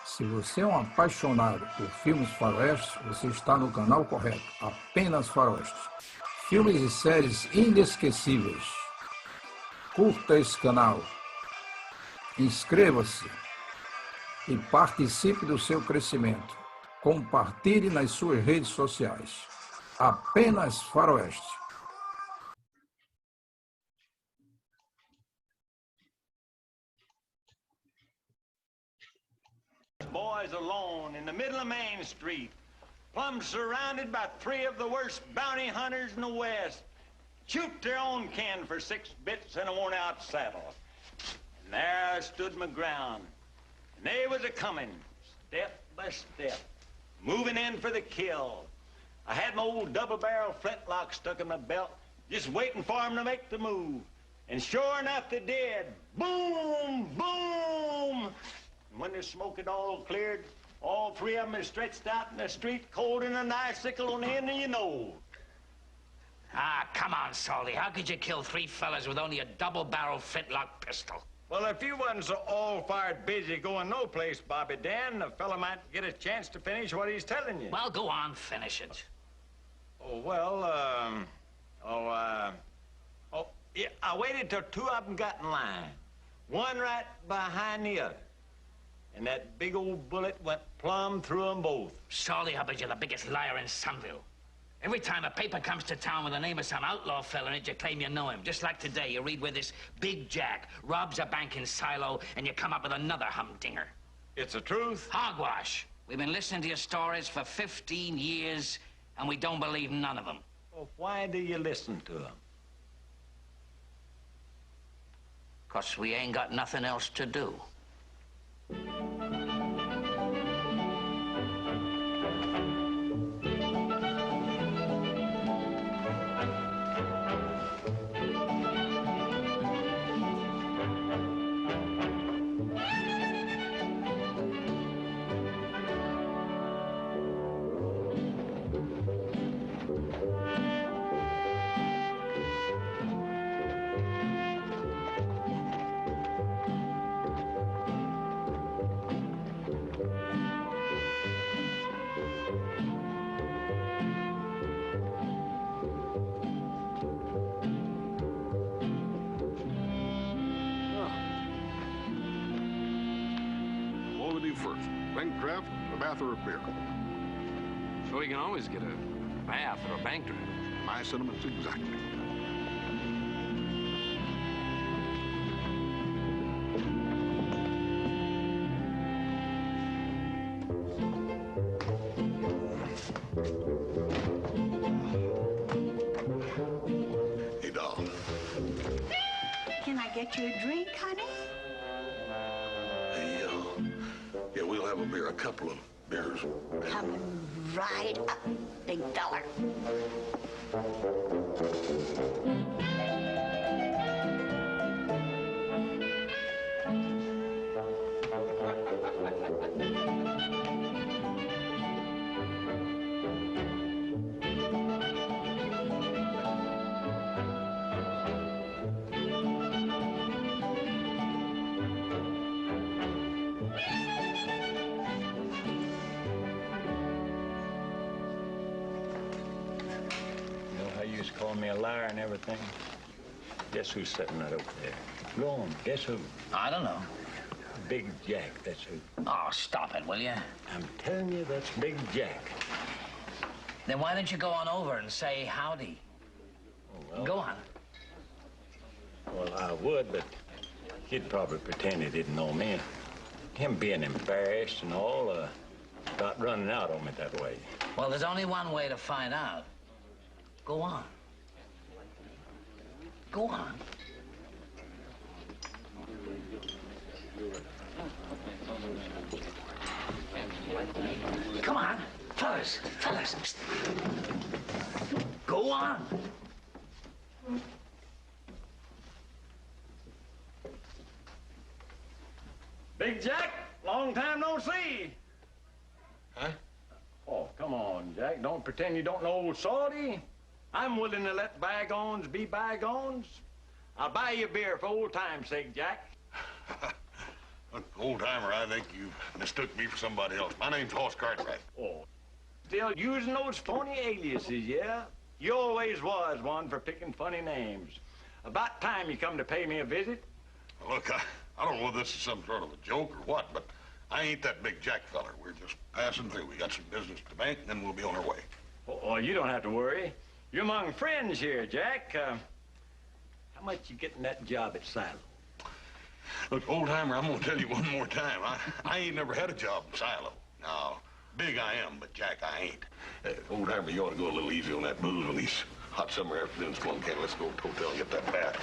Se você é um apaixonado por filmes faroestes, você está no canal correto. Apenas faroestes. Filmes e séries inesquecíveis. Curta esse canal. Inscreva-se e participe do seu crescimento. Compartilhe nas suas redes sociais. Apenas faroeste. Boys alone in the middle of Main Street, plumb surrounded by three of the worst bounty hunters in the West. Shoot their own kin for 6 bits and a worn-out saddle. And there I stood my ground, and they was a-coming, step by step, moving in for the kill. I had my old double-barrel flintlock stuck in my belt, just waiting for them to make the move. And sure enough, they did. Boom! Boom! When the smoke had all cleared, all three of them stretched out in the street, cold in an icicle on the end of your nose. Ah, come on, Salty. How could you kill 3 fellas with only a double-barrel flintlock pistol? Well, if you wasn't so all-fired busy going no place, Bobby Dan, the fella might get a chance to finish what he's telling you. Well, go on, finish it. Oh, well, yeah, I waited till 2 of them got in line, one right behind the other. And that big old bullet went plumb through them both. Salty, I bet you're the biggest liar in Sunville. Every time a paper comes to town with the name of some outlaw fella in it, you claim you know him. Just like today, you read where this Big Jack robs a bank in Silo, and you come up with another humdinger. It's the truth? Hogwash. We've been listening to your stories for 15 years, and we don't believe none of them. Well, why do you listen to them? 'Cause we ain't got nothing else to do. First, bank draft, a bath, or a beer? So we can always get a bath or a bank draft. My sentiments exactly. Hey, doll. Can I get you a drink, honey? Yeah, we'll have a beer, a couple of beers. Coming right up, big feller. Calling me a liar and everything. Guess who's sitting right over there? Go on, guess who? I don't know. Big Jack, that's who. Oh, stop it, will you? I'm telling you, that's Big Jack. Then why don't you go on over and say howdy? Oh, well. Go on. Well, I would, but he'd probably pretend he didn't know me. Him being embarrassed and all, about running out on me that way. Well, there's only one way to find out. Go on. Go on. Come on, fellas. Go on. Big Jack, long time no see. Huh? Oh, come on, Jack. Don't pretend you don't know old Salty. I'm willing to let bygones be bygones. I'll buy you a beer for old time's sake, Jack. Look, old-timer, I think you mistook me for somebody else. My name's Hoss Cartwright. Oh, still using those phony aliases, yeah? You always was one for picking funny names. About time you come to pay me a visit. Look, I don't know if this is some sort of a joke or what, but I ain't that big Jack feller. We're just passing through. We got some business at the bank, and then we'll be on our way. Oh, you don't have to worry. You're among friends here, Jack. How much you getting that job at Silo? Look, old-timer, I'm gonna tell you one more time. I ain't never had a job in Silo. Now, big I am, but Jack, I ain't. Old-timer, you ought to go a little easy on that booze when these hot summer afternoons come on, Ken. Let's go to the hotel and get that bath.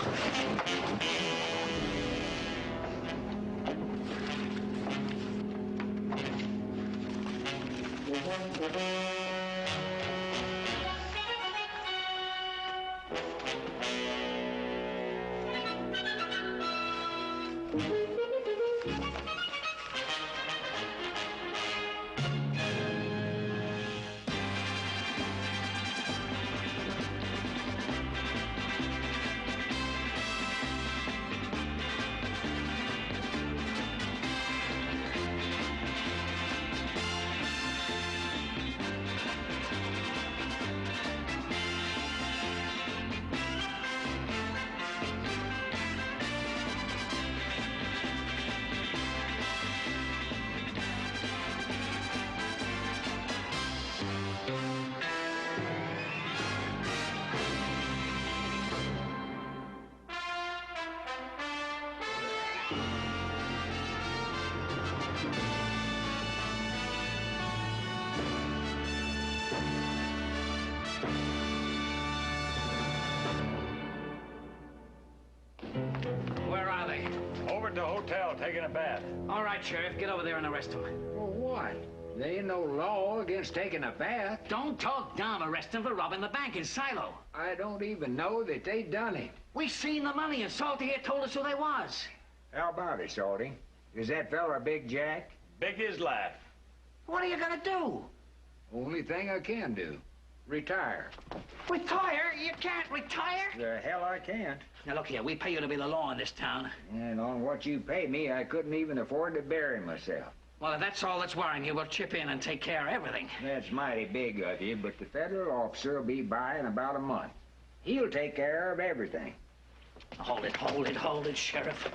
Where are they? Over at the hotel, taking a bath. All right, Sheriff, get over there and arrest them. Well, what? There ain't no law against taking a bath. Don't talk dumb. Arrest them for robbing the bank in Silo. I don't even know that they done it. We seen the money, and Salty here told us who they was. How about it, Salty? Is that fella Big Jack? Big as life. What are you gonna do? Only thing I can do. Retire. Retire? You can't retire. The hell I can't. Now, look here. We pay you to be the law in this town. And on what you pay me, I couldn't even afford to bury myself. Well, if that's all that's worrying you, we'll chip in and take care of everything. That's mighty big of you, but the federal officer will be by in about a month. He'll take care of everything. Hold it, Sheriff.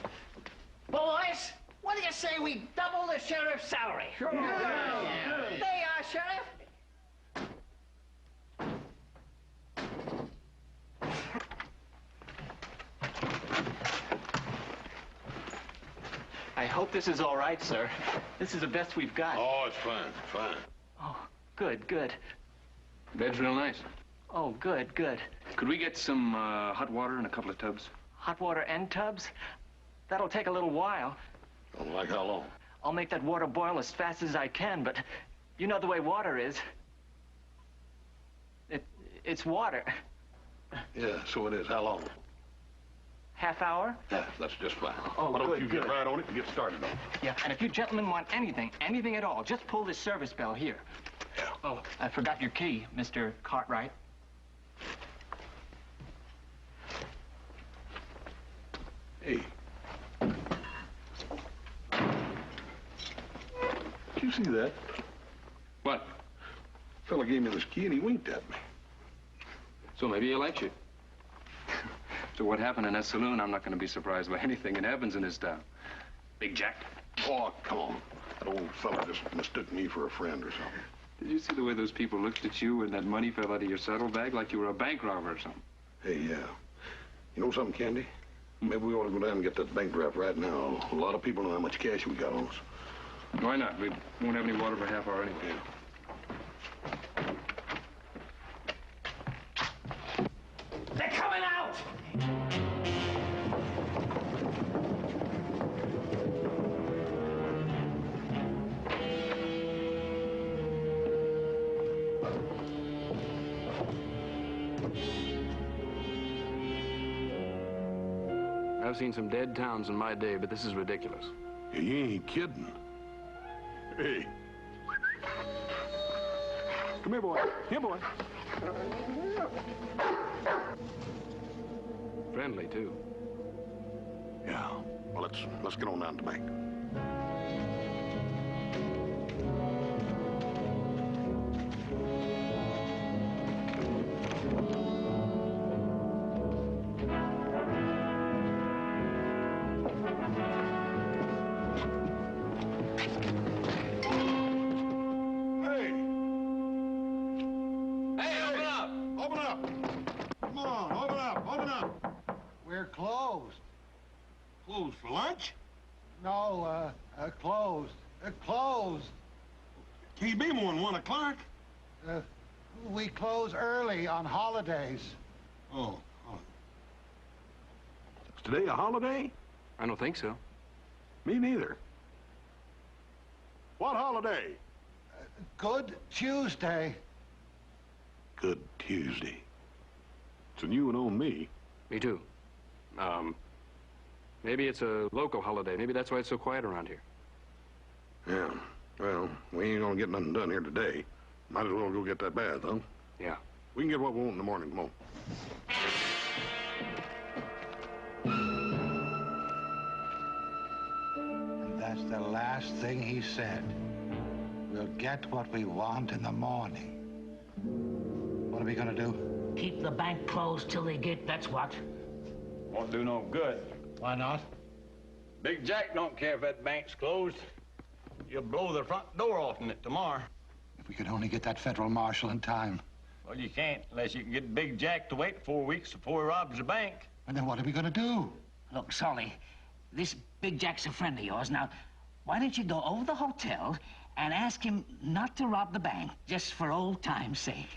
Boys, what do you say we double the sheriff's salary? Sure. There you are, Sheriff. I hope this is all right, sir. This is the best we've got. Oh, it's fine, fine. Oh, good, good. Bed's real nice. Oh, good, good. Could we get some hot water and a couple of tubs? Hot water and tubs? That'll take a little while. Like how long? I'll make that water boil as fast as I can, but you know the way water is. It's water. Yeah, so it is. How long? Half hour? Yeah, that's just fine. Oh, Why don't good, you good. get right on it and get started on it? Yeah, and if you gentlemen want anything at all, just pull this service bell here. Yeah. Oh, I forgot your key, Mr. Cartwright. Hey. Did you see that? What? Fella gave me this key and he winked at me. So maybe he likes you. So what happened in that saloon, I'm not going to be surprised by anything that happens in this town. Big Jack. Oh, come on. That old fella just mistook me for a friend or something. Did you see the way those people looked at you when that money fell out of your saddlebag like you were a bank robber or something? Hey, yeah. You know something, Candy? Maybe we ought to go down and get that bank draft right now. A lot of people know how much cash we got on us. Why not? We won't have any water for a half hour anyway. They're coming out! I've seen some dead towns in my day, but this is ridiculous. Yeah, you ain't kidding. Hey. Come here, boy. Here, boy. Friendly, too. Yeah. Well, let's get on down to the bank. Closed for lunch? No, closed. Closed. Can't be more than 1 o'clock. We close early on holidays. Oh. Is today a holiday? I don't think so. Me neither. What holiday? Good Tuesday. Good Tuesday. It's a new one on me. Me too. Maybe it's a local holiday. Maybe that's why it's so quiet around here. Yeah. Well, we ain't gonna get nothing done here today. Might as well go get that bath, huh? Yeah. We can get what we want in the morning. Come on. And that's the last thing he said. We'll get what we want in the morning. What are we gonna do? Keep the bank closed till they get, that's what. Won't do no good. Why not? Big Jack don't care if that bank's closed. You'll blow the front door off in it tomorrow. If we could only get that federal marshal in time. Well, you can't unless you can get Big Jack to wait 4 weeks before he robs the bank. And then what are we gonna do? Look, Sully, this Big Jack's a friend of yours. Now, why don't you go over the hotel and ask him not to rob the bank, just for old time's sake?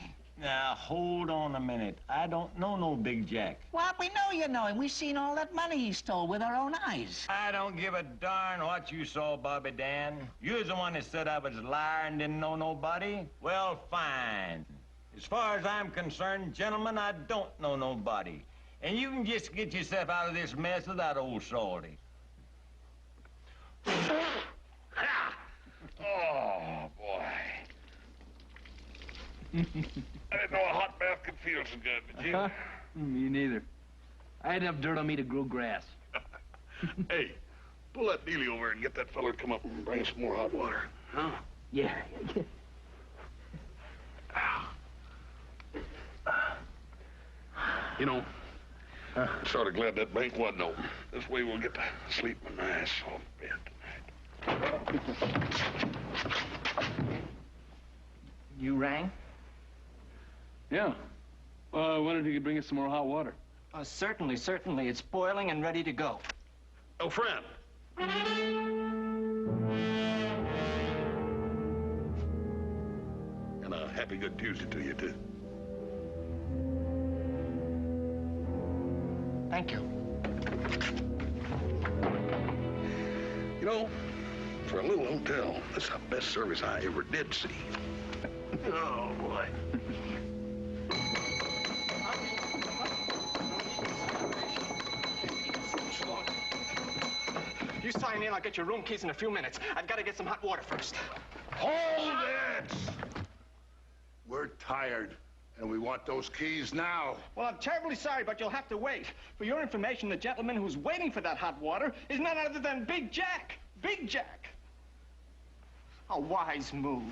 Now, hold on a minute. I don't know no Big Jack. What? We know you know him. We've seen all that money he stole with our own eyes. I don't give a darn what you saw, Bobby Dan. You're the one that said I was a liar and didn't know nobody. Well, fine. As far as I'm concerned, gentlemen, I don't know nobody. And you can just get yourself out of this mess with that old salty. Oh, boy. I didn't know a hot bath could feel so good, did you? Me neither. I had enough dirt on me to grow grass. Hey, pull that dealie over and get that fella to come up and bring some more hot water. Oh, yeah. You know, I'm sort of glad that bank wasn't open. This way we'll get to sleep in a nice soft bed tonight. You rang? Yeah. I wondered if you could bring us some more hot water. Certainly. It's boiling and ready to go. Oh, friend. And a happy good Tuesday to you, too. Thank you. You know, for a little hotel, that's the best service I ever did see. Oh, boy. You sign in, I'll get your room keys in a few minutes. I've got to get some hot water first. Hold it! We're tired, and we want those keys now. Well, I'm terribly sorry, but you'll have to wait. For your information, the gentleman who's waiting for that hot water is none other than Big Jack. Big Jack. A wise move.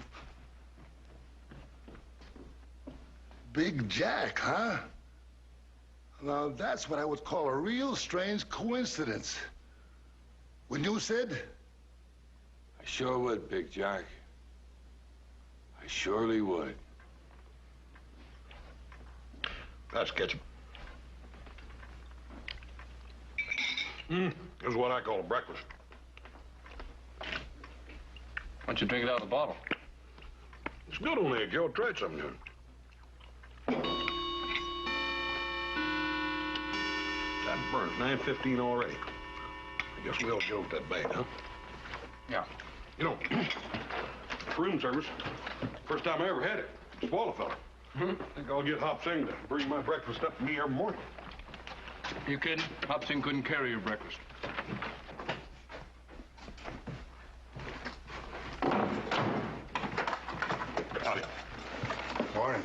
Big Jack, huh? Now, that's what I would call a real strange coincidence. Wouldn't you, Sid? I sure would, Big Jack. I surely would. That's ketchup. This is what I call a breakfast. Why don't you drink it out of the bottle? It's good on the egg, Joe. Try some, Joe. That burns 9:15 already. I guess we'll joke that bait, huh? Yeah. You know, room service, first time I ever had it. Spoil a fella. I think I'll get Hop Sing to bring my breakfast up to me every morning. You kidding? Hop Sing couldn't carry your breakfast. Howdy. Morning.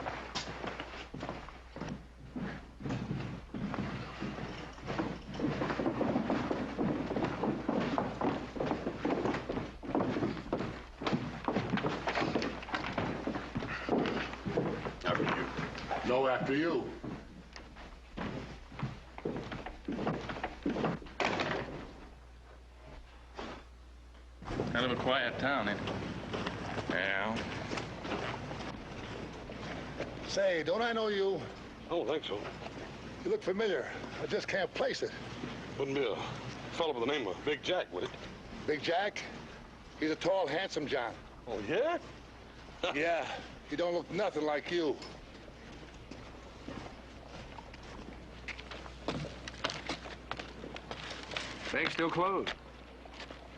go after you. Kind of a quiet town, ain't it? Yeah. Say, don't I know you? I don't think so. You look familiar. I just can't place it. Wouldn't be a fellow by the name of Big Jack, would it? Big Jack? He's a tall, handsome John. Oh, yeah? Yeah, he don't look nothing like you. Bank's still closed.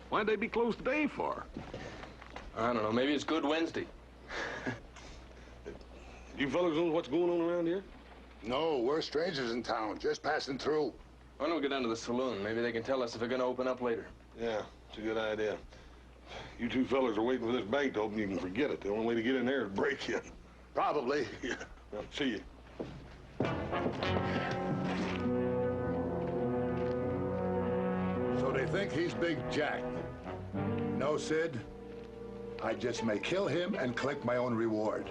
Why'd they be closed today for? I don't know. Maybe it's Good Wednesday. You fellas know what's going on around here? No, we're strangers in town, just passing through. Why don't we go down to the saloon? Maybe they can tell us if they're going to open up later. Yeah, it's a good idea. You two fellas are waiting for this bank to open, you can forget it. The only way to get in there is break in. Probably. Yeah. Well, see you. So they think he's Big Jack. No, Sid. I just may kill him and collect my own reward.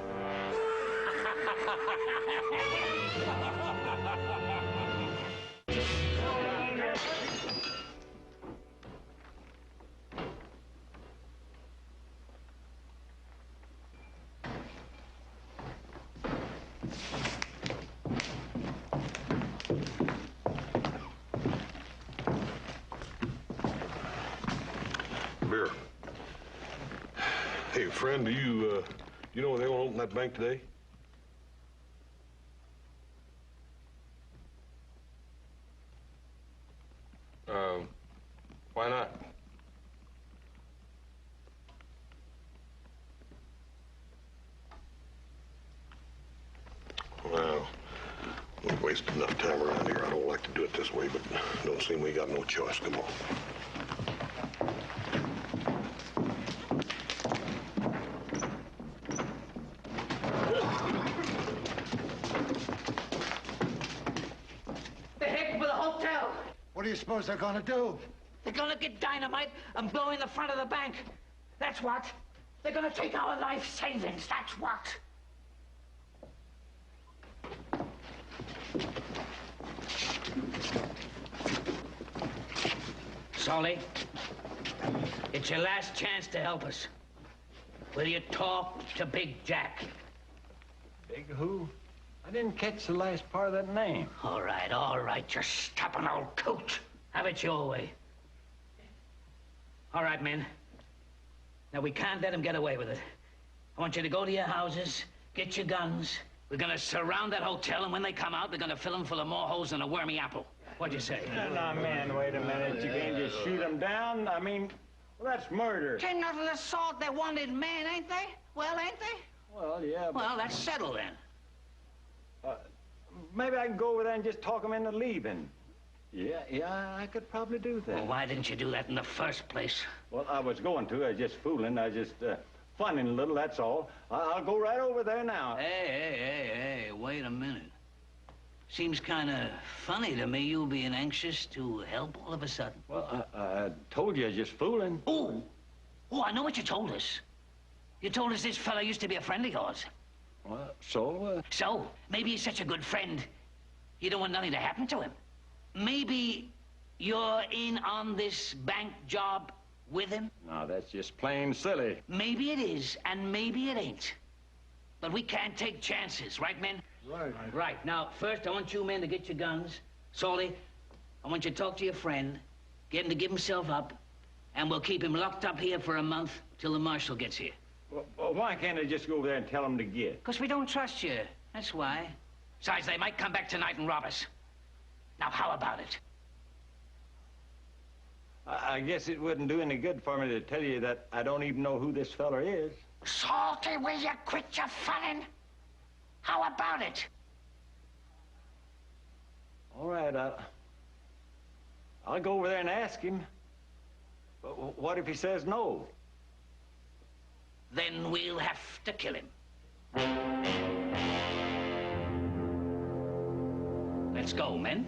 Beer. Hey, friend, do you know when they want to open that bank today? Why not? Well, we've wasted enough time around here. I don't like to do it this way, but don't seem we got no choice. Come on. What do you suppose they're gonna do? They're gonna get dynamite and blow in the front of the bank. That's what. They're gonna take our life savings. That's what. Solly, it's your last chance to help us. Will you talk to Big Jack? Big who? I didn't catch the last part of that name. All right, you stubborn old coot. Have it your way. All right, men. Now, we can't let him get away with it. I want you to go to your houses, get your guns. We're gonna surround that hotel, and when they come out, we're gonna fill them full of more holes than a wormy apple. What'd you say? Now, man, wait a minute. You can't just shoot them down. I mean, well, that's murder. They're not an assault. They're wanted men, ain't they? Well, ain't they? Well, yeah, but... Well, that's settled then. Maybe I can go over there and just talk them into leaving. Yeah, I could probably do that. Well, why didn't you do that in the first place? Well, I was going to. I was just fooling. I was just funning a little, that's all. I'll go right over there now. Hey, wait a minute. Seems kind of funny to me you being anxious to help all of a sudden. Well, I told you I was just fooling. Oh, I know what you told us. You told us this fella used to be a friend of yours. Well, so? So, maybe he's such a good friend, you don't want nothing to happen to him. Maybe you're in on this bank job with him? No, that's just plain silly. Maybe it is, and maybe it ain't. But we can't take chances, right, men? Right. Right. Now, first, I want you men to get your guns. Solly, I want you to talk to your friend, get him to give himself up, and we'll keep him locked up here for a month till the marshal gets here. Well, why can't I just go over there and tell him to get? Because we don't trust you. That's why. Besides, they might come back tonight and rob us. Now, how about it? I guess it wouldn't do any good for me to tell you that I don't even know who this feller is. Salty, will you quit your funning? How about it? All right, I'll go over there and ask him. But what if he says no? Then we'll have to kill him. Let's go, men.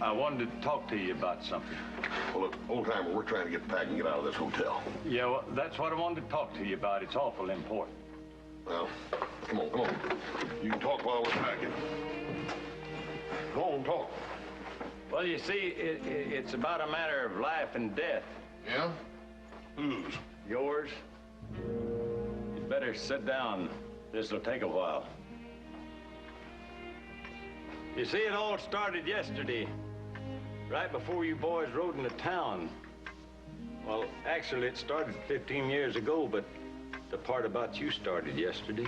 I wanted to talk to you about something. Well, look, old-timer, we're trying to get packed and get out of this hotel. Yeah, well, that's what I wanted to talk to you about. It's awful important. Well, come on. You can talk while we're packing. Go on, talk. Well, you see, it's about a matter of life and death. Yeah? Whose? Yours. You'd better sit down. This'll take a while. You see, it all started yesterday, right before you boys rode into town. Well, actually, it started 15 years ago, but the part about you started yesterday.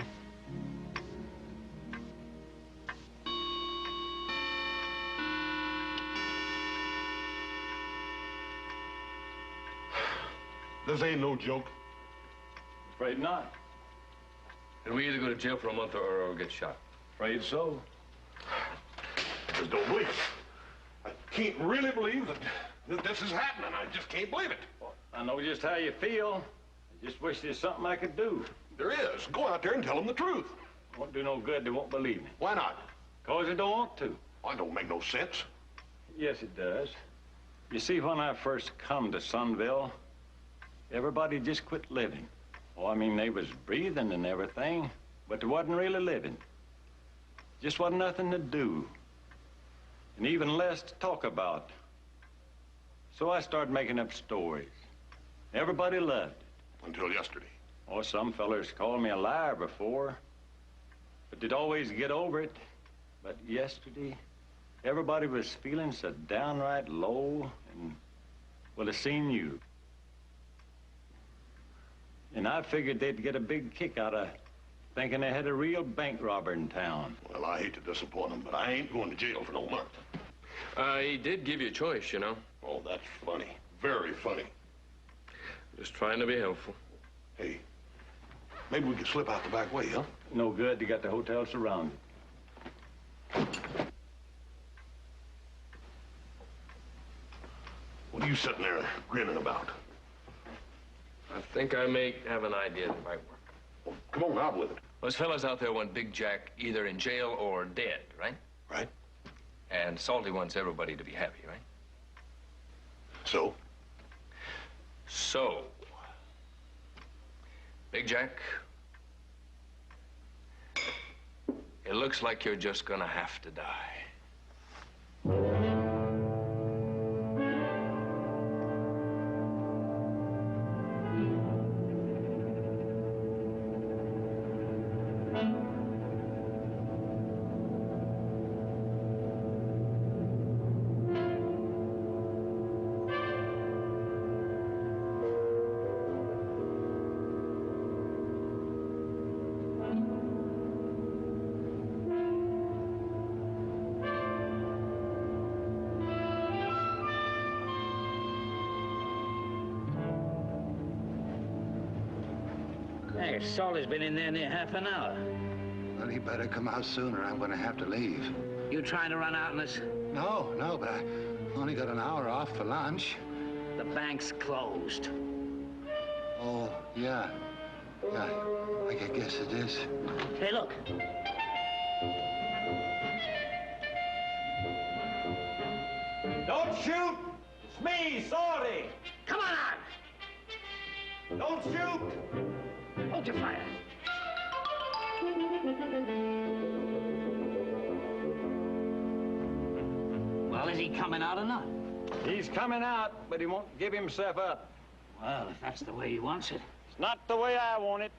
This ain't no joke. Afraid not. And we either go to jail for a month or get shot. Afraid so. Just don't believe it. I can't really believe that this is happening. I just can't believe it. Well, I know just how you feel. I just wish there's something I could do. There is. Go out there and tell them the truth. Won't do no good. They won't believe me. Why not? Because they don't want to. Well, that don't make no sense. Yes, it does. You see, when I first come to Sunville, everybody just quit living. Oh, I mean, they was breathing and everything, but they wasn't really living. Just wasn't nothing to do, and even less to talk about. So I started making up stories. Everybody loved it. Until yesterday. Oh, some fellers called me a liar before, but they'd always get over it. But yesterday, everybody was feeling so downright low, and, well, they seen you. And I figured they'd get a big kick out of thinking they had a real bank robber in town. Well, I hate to disappoint them, but I ain't going to jail for no month. He did give you a choice, you know. Oh, that's funny. Very funny. Just trying to be helpful. Hey, maybe we could slip out the back way, huh? No good. They got the hotel surrounded. What are you sitting there grinning about? I think I may have an idea that might work. Well, come on, out with it. Those fellas out there want Big Jack either in jail or dead, right? Right. And Salty wants everybody to be happy, right? So? So, Big Jack, it looks like you're just gonna have to die. Hey, Salty's been in there near half an hour. Well, he better come out sooner. I'm going to have to leave. You trying to run out on us? No, but I only got an hour off for lunch. The bank's closed. Oh, yeah. Yeah, I guess it is. Hey, look. Don't shoot! It's me, Salty! Come on out! Don't shoot! Hold your fire. Well, is he coming out or not? He's coming out, but he won't give himself up. Well, if that's the way he wants it. It's not the way I want it.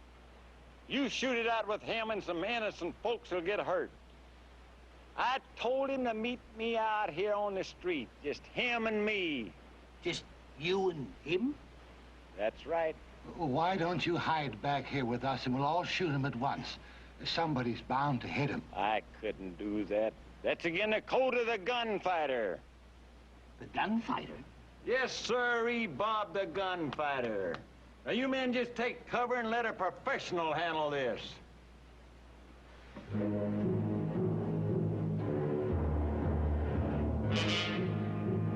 You shoot it out with him and some innocent folks will get hurt. I told him to meet me out here on the street, just him and me. Just you and him? That's right. Why don't you hide back here with us and we'll all shoot him at once? Somebody's bound to hit him. I couldn't do that. That's again the code of the gunfighter. The gunfighter? Yes, sir, Bob the gunfighter. Now, you men just take cover and let a professional handle this.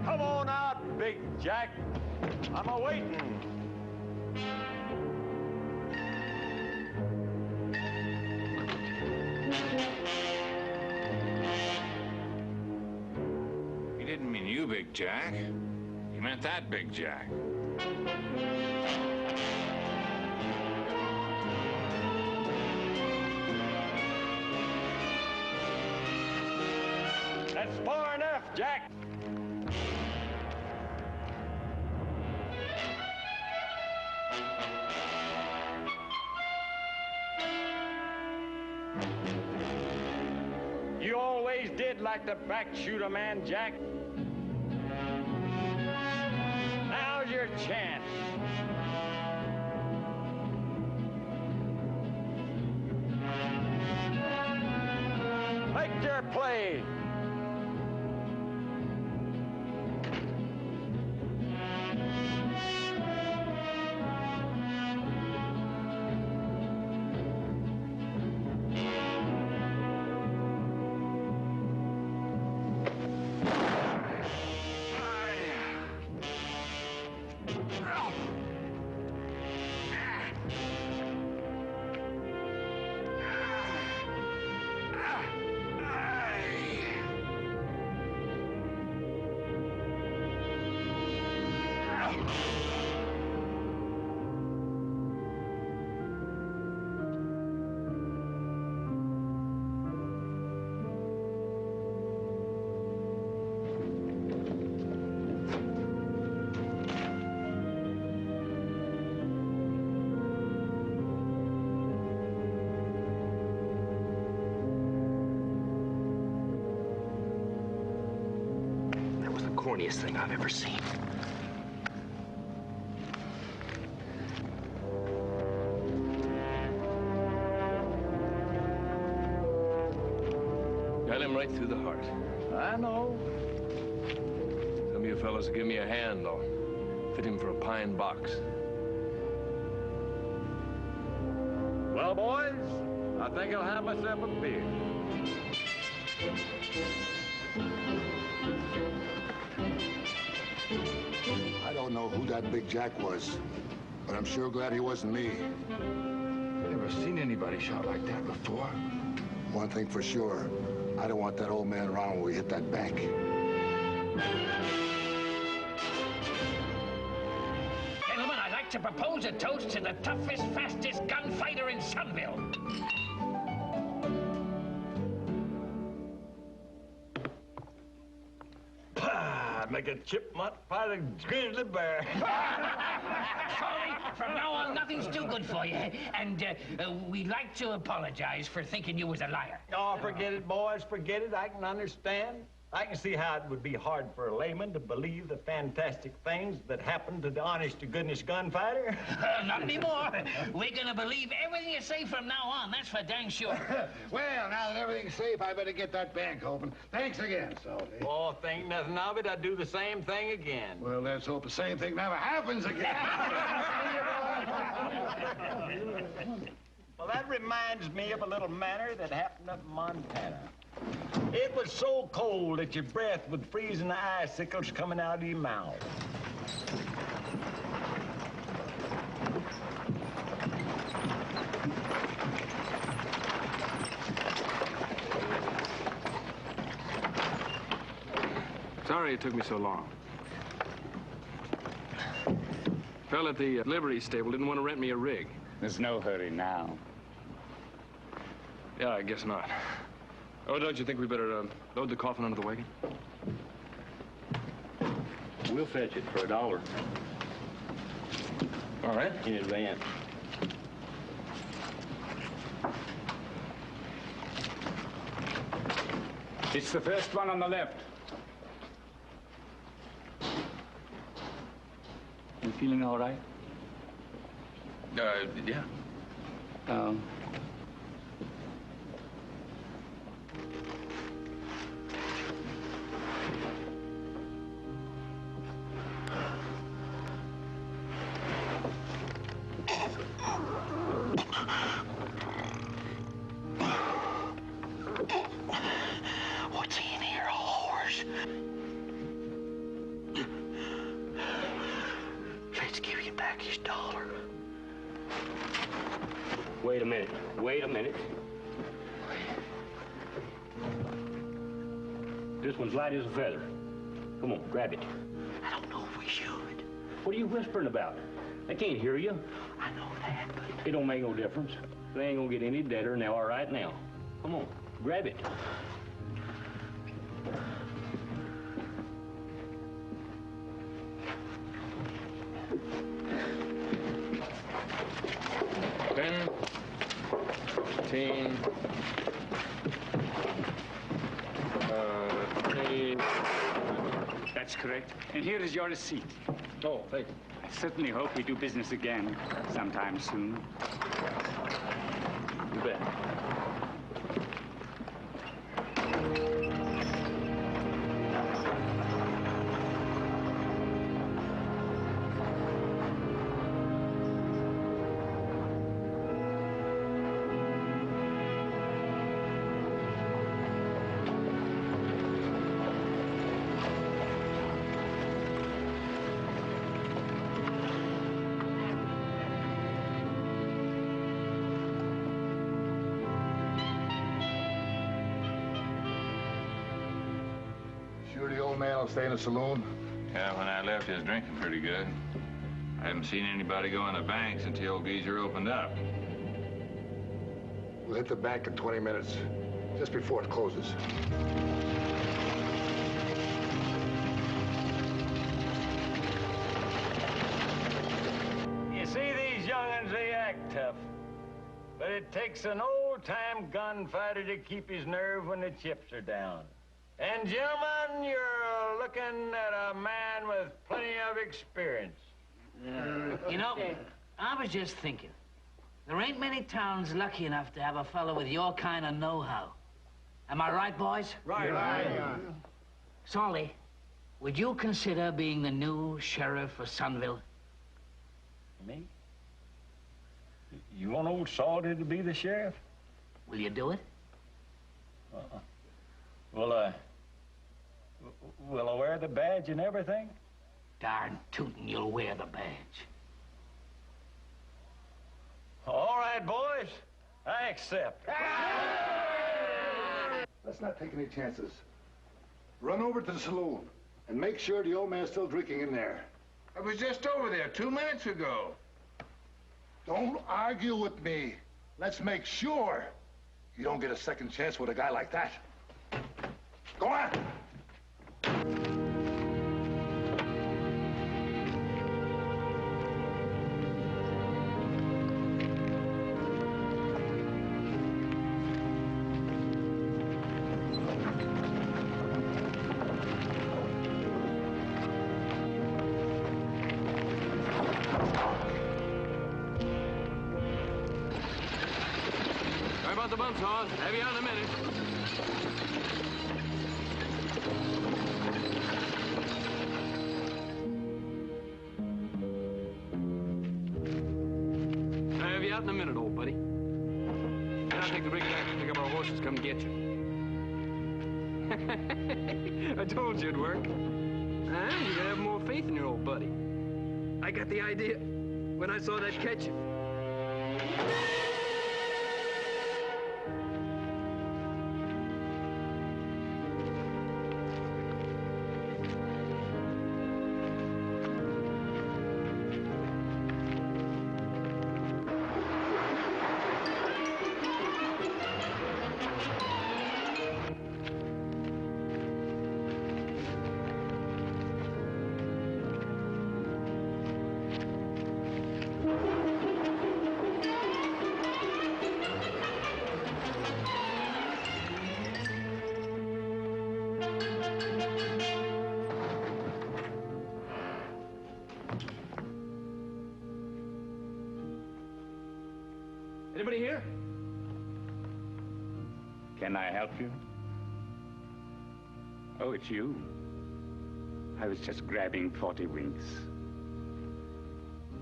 Come on out, Big Jack. I'm a-waiting. He didn't mean you, Big Jack. You meant that Big Jack. That's far enough, Jack. You always did like to back-shoot a man, Jack. Now's your chance. Make your play. Corniest thing I've ever seen. Got him right through the heart. I know. Some of you fellas will give me a hand, I'll fit him for a pine box. Well, boys, I think I'll have myself a beer. I don't know who that Big Jack was, but I'm sure glad he wasn't me. Never seen anybody shot like that before. One thing for sure, I don't want that old man around when we hit that bank. Gentlemen, I'd like to propose a toast to the toughest, fastest gunfighter in Sunville. Make a chipmunk fight a grizzly bear. Sorry, from now on, nothing's too good for you. And we'd like to apologize for thinking you was a liar. Oh, forget it, boys, forget it. I can understand. I can see how it would be hard for a layman to believe the fantastic things that happen to the honest-to-goodness gunfighter. Not anymore. We're gonna believe everything you say from now on. That's for dang sure. Well, now that everything's safe, I better get that bank open. Thanks again, Salty. Oh, think nothing of it. I'd do the same thing again. Well, let's hope the same thing never happens again. Well, that reminds me of a little matter that happened up in Montana. It was so cold that your breath would freeze and the icicles coming out of your mouth. Sorry it took me so long. Fella at the livery stable didn't want to rent me a rig. There's no hurry now. Yeah, I guess not. Oh, don't you think we better load the coffin under the wagon? We'll fetch it for $1. All right. In advance. It's the first one on the left. You feeling all right? Yeah. What's in here, a horse? Let's give you back his $1. Wait a minute. Wait a minute. This one's light as a feather. Come on, grab it. I don't know if we should. What are you whispering about? They can't hear you. I know that, but... It don't make no difference. They ain't gonna get any deader than they are right now. Come on, grab it. Ben, 15, 20. That's correct. And here is your receipt. Oh, thank you. I certainly hope we do business again sometime soon. You bet. Sure the old man will stay in the saloon? Yeah, when I left, he was drinking pretty good. I haven't seen anybody go in the bank since the old geezer opened up. We'll hit the bank in 20 minutes, just before it closes. You see, these young'uns, they act tough. But it takes an old-time gunfighter to keep his nerve when the chips are down. And, gentlemen, you're looking at a man with plenty of experience. You know, I was just thinking. There ain't many towns lucky enough to have a fellow with your kind of know-how. Am I right, boys? Right. Solly, would you consider being the new sheriff of Sunville? Me? You want old Salty to be the sheriff? Will you do it? Will I wear the badge and everything? Darn tootin', you'll wear the badge. All right, boys. I accept. Let's not take any chances. Run over to the saloon and make sure the old man's still drinking in there. I was just over there 2 minutes ago. Don't argue with me. Let's make sure you don't get a second chance with a guy like that. Go on! Sorry about the bumps, Hawes. Have you on in a minute. I'll have you out in a minute, old buddy. Then I'll take the big jack and pick up our horses, come get you. I told you it'd work. You gotta have more faith in your old buddy. I got the idea when I saw that catch. Anybody here? Can I help you? Oh, it's you. I was just grabbing 40 winks.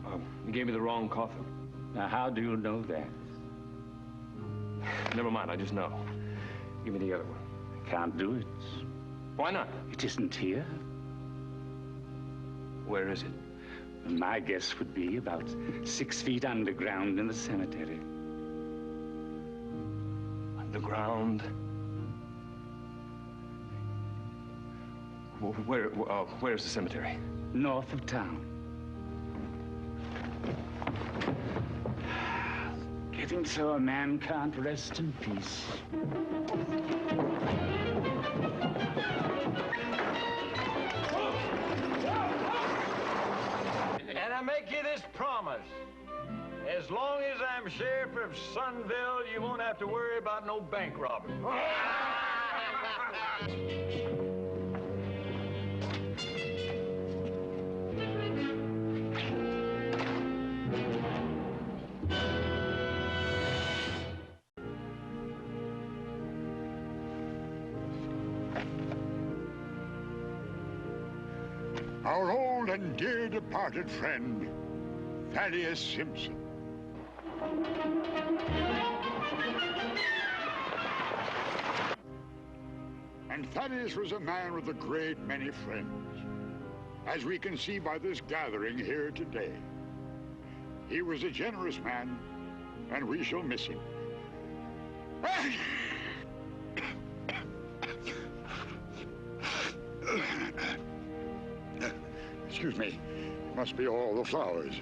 Oh, you gave me the wrong coffin. Now, how do you know that? Never mind, I just know. Give me the other one. Can't do it. Why not? It isn't here. Where is it? My guess would be about 6 feet underground in the cemetery. Underground? Where's the cemetery? North of town. Getting so a man can't rest in peace. And I make you this promise. As long as I'm sheriff of Sunville, you won't have to worry about no bank robbing. Our old and dear departed friend, Thaddeus Simpson. And Thaddeus was a man with a great many friends, as we can see by this gathering here today. He was a generous man, and we shall miss him. Excuse me, it must be all the flowers.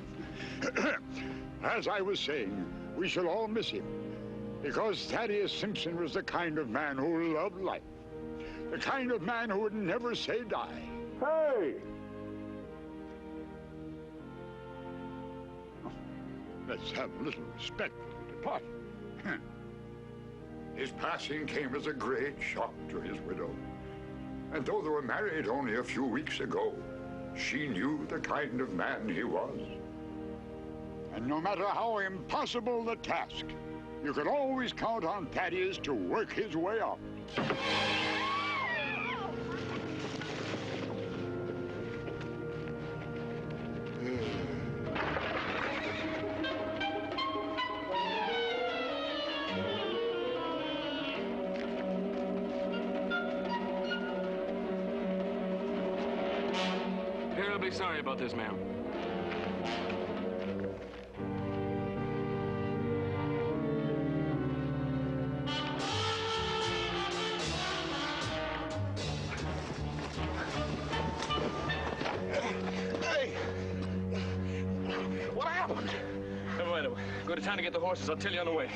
As I was saying, we shall all miss him, because Thaddeus Simpson was the kind of man who loved life, the kind of man who would never say die. Hey! Let's have a little respect for the departed. His passing came as a great shock to his widow. And though they were married only a few weeks ago, she knew the kind of man he was. And no matter how impossible the task, you could always count on Thaddeus to work his way up. Terribly sorry about this, ma'am. Hey! What happened? Never mind. Go to town to get the horses. I'll tell you on the way.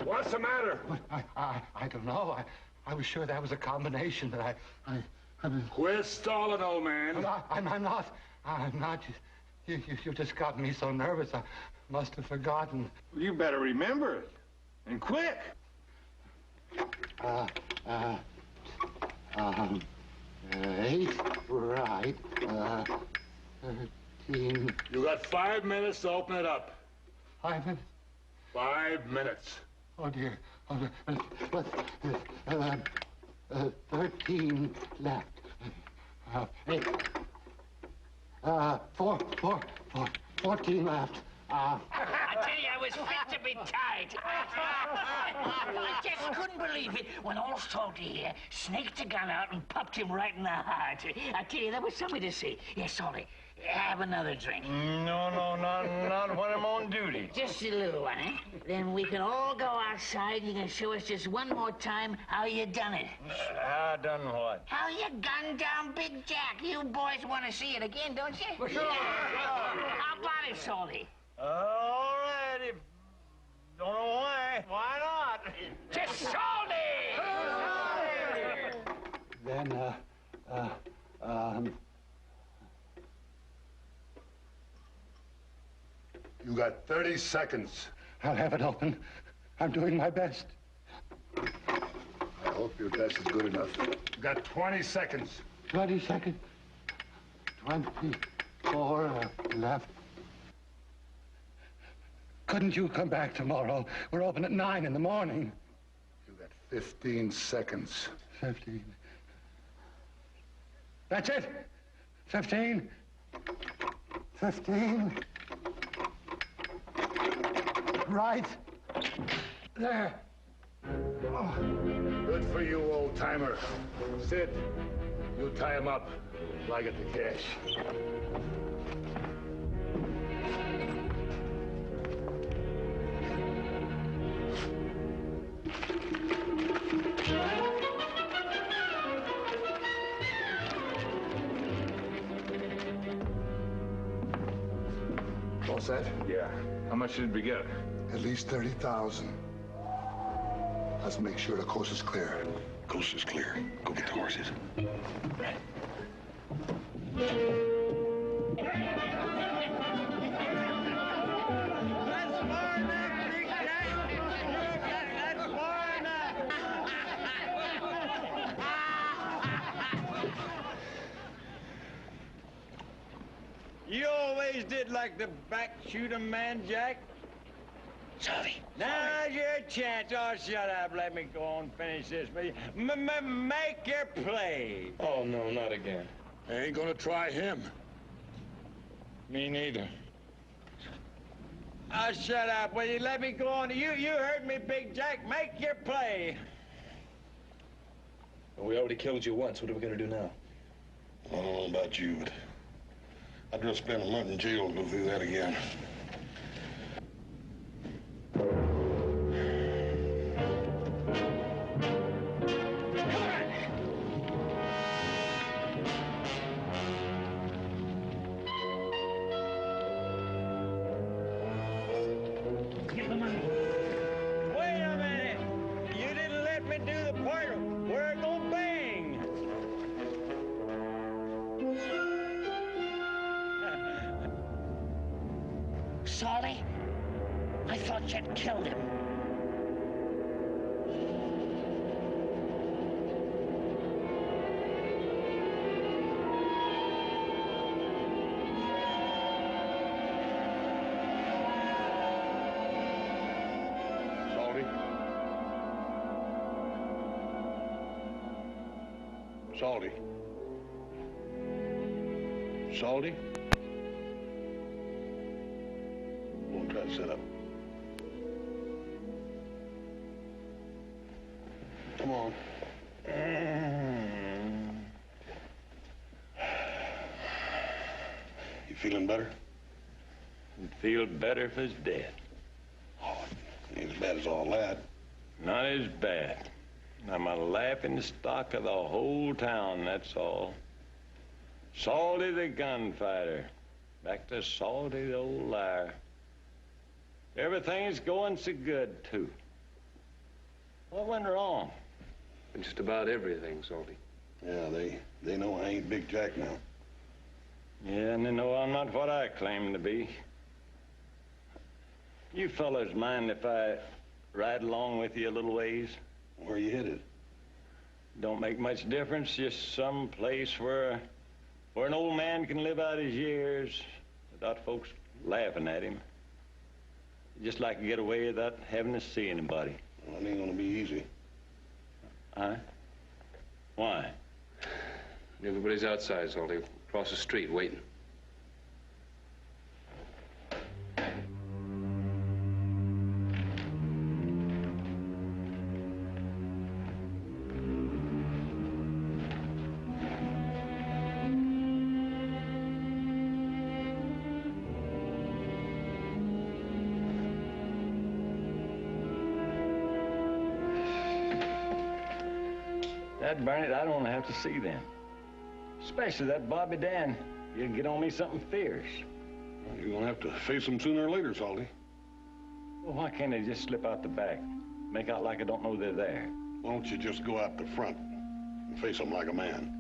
What's the matter? I don't know. I was sure that was a combination, but I mean... Quit stalling, old man. I'm not. You just got me so nervous. I must have forgotten. You better remember it. And quick. 8, right. 13. You got 5 minutes to open it up. 5 minutes? 5 minutes. Oh, dear. Oh, but 13 left. 8. 14 left. I tell you, I was fit to be tied. I just couldn't believe it when old Salty here snaked a gun out and popped him right in the heart. I tell you, that was something to see. Yes, Salty, have another drink. No, not when I'm on duty. Just a little one, eh? Then we can all go outside. You can show us just one more time how you done it. How done what? How you gunned down Big Jack. You boys want to see it again, don't you? Well, sure. How about it, Salty? All right. Don't know why. Why not? Just Salty! Then, You got 30 seconds. I'll have it open. I'm doing my best. I hope your best is good enough. You got 20 seconds. 20 seconds. 24 left. Couldn't you come back tomorrow? We're open at 9 in the morning. You got 15 seconds. 15. That's it. 15. 15. Right. There. Oh. Good for you, old-timer. Sid, You tie him up. Till I get the cash. All set? Yeah. How much did we get? At least 30,000. Let's make sure the coast is clear. Coast is clear. Go get the horses. Right. You always did like to back shoot a man, Jack. Sorry. Now's your chance. Oh, shut up. Let me go on and finish this. Make your play. Oh, no, not again. I ain't gonna try him. Me neither. Oh, shut up. Will you let me go on? You heard me, Big Jack. Make your play. Well, we already killed you once. What are we gonna do now? I don't know about you, but I'd just spend a month in jail to go through that again. Sorry? I thought you'd killed him. Salty? Salty? Salty? Try to sit up. Come on. You feeling better? I'd feel better if it's dead. Oh, it ain't as bad as all that. Not as bad. I'm a laughing stock of the whole town, that's all. Salty the gunfighter. Back to Salty the old liar. Everything's going so good, too. What went wrong? Just about everything, Salty. Yeah, they know I ain't Big Jack now. Yeah, and they know I'm not what I claim to be. You fellas mind if I ride along with you a little ways? Where you headed? Don't make much difference, just some place where an old man can live out his years without folks laughing at him. Just like to get away without having to see anybody. Well, it ain't gonna be easy. Huh? Why? Everybody's outside, Salty. Across the street, waiting. That burn it, I don't have to see them. Especially that Bobby Dan. He'll get on me something fierce. Well, you're gonna have to face them sooner or later, Salty. Well, why can't they just slip out the back? Make out like I don't know they're there. Why don't you just go out the front and face them like a man?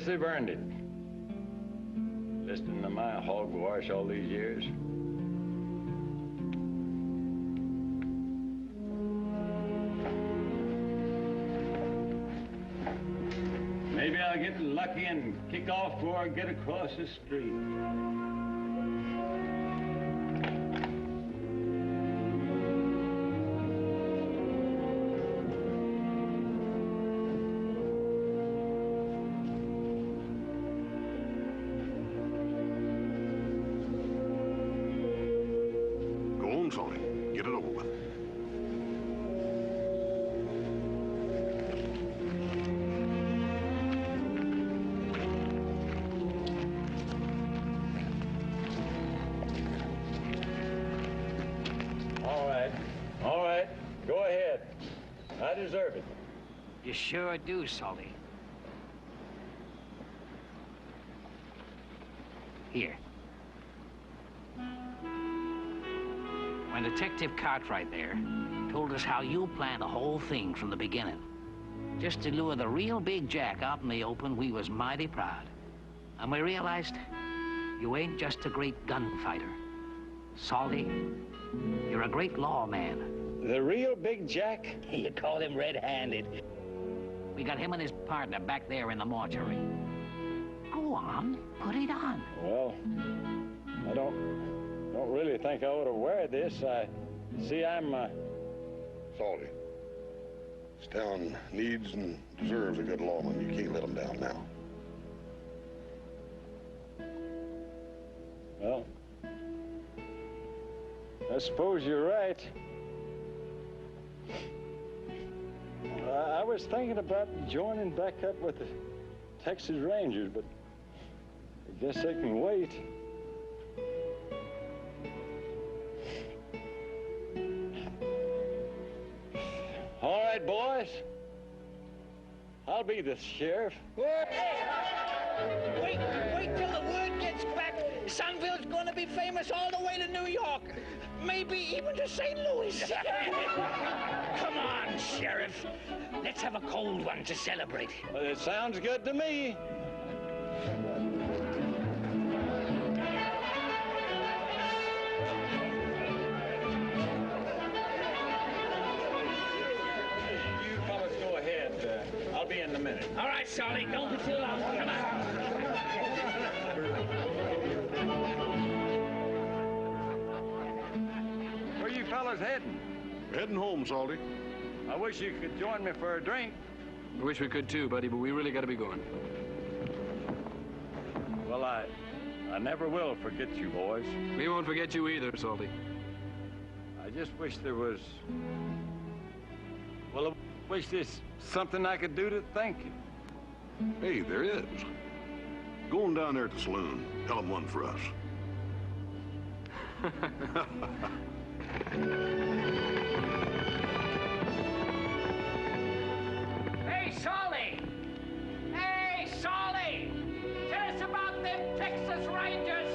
They've earned it. Listening to my hogwash all these years. Maybe I'll I'll get lucky and kick off before I get across the street. Go on, Sonny. Get it over with. All right. Go ahead. I deserve it. You sure do, Salty. Here. When Detective Cartwright there told us how you planned the whole thing from the beginning, just to lure the real Big Jack out in the open, we was mighty proud. And we realized you ain't just a great gunfighter. Salty, you're a great lawman. The real Big Jack? You call him red-handed. We got him and his partner back there in the mortuary. Go on, put it on. Well, I don't really think I ought to wear this. I'm Salty. This town needs and deserves a good lawman. You can't let him down now. Well, I suppose you're right. I was thinking about joining back up with the Texas Rangers, but I guess they can wait. All right, boys. I'll be the sheriff. Wait till the word gets back. Sunville's gonna be famous all the way to New York. Maybe even to St. Louis. Come on, Sheriff. Let's have a cold one to celebrate. Well, it sounds good to me. You fellas go ahead. I'll be in a minute. All right, Charlie, don't be too long. Come on. Where you fellas heading? We're heading home, Salty. I wish you could join me for a drink. I wish we could too, buddy, but we really gotta be going. Well, I never will forget you, boys. We won't forget you either, Salty. I just wish there was... Well, I wish there's something I could do to thank you. Hey, there is. Go on down there at the saloon. Tell them one for us. Hey, Solly! Hey, Solly! Tell us about them Texas Rangers!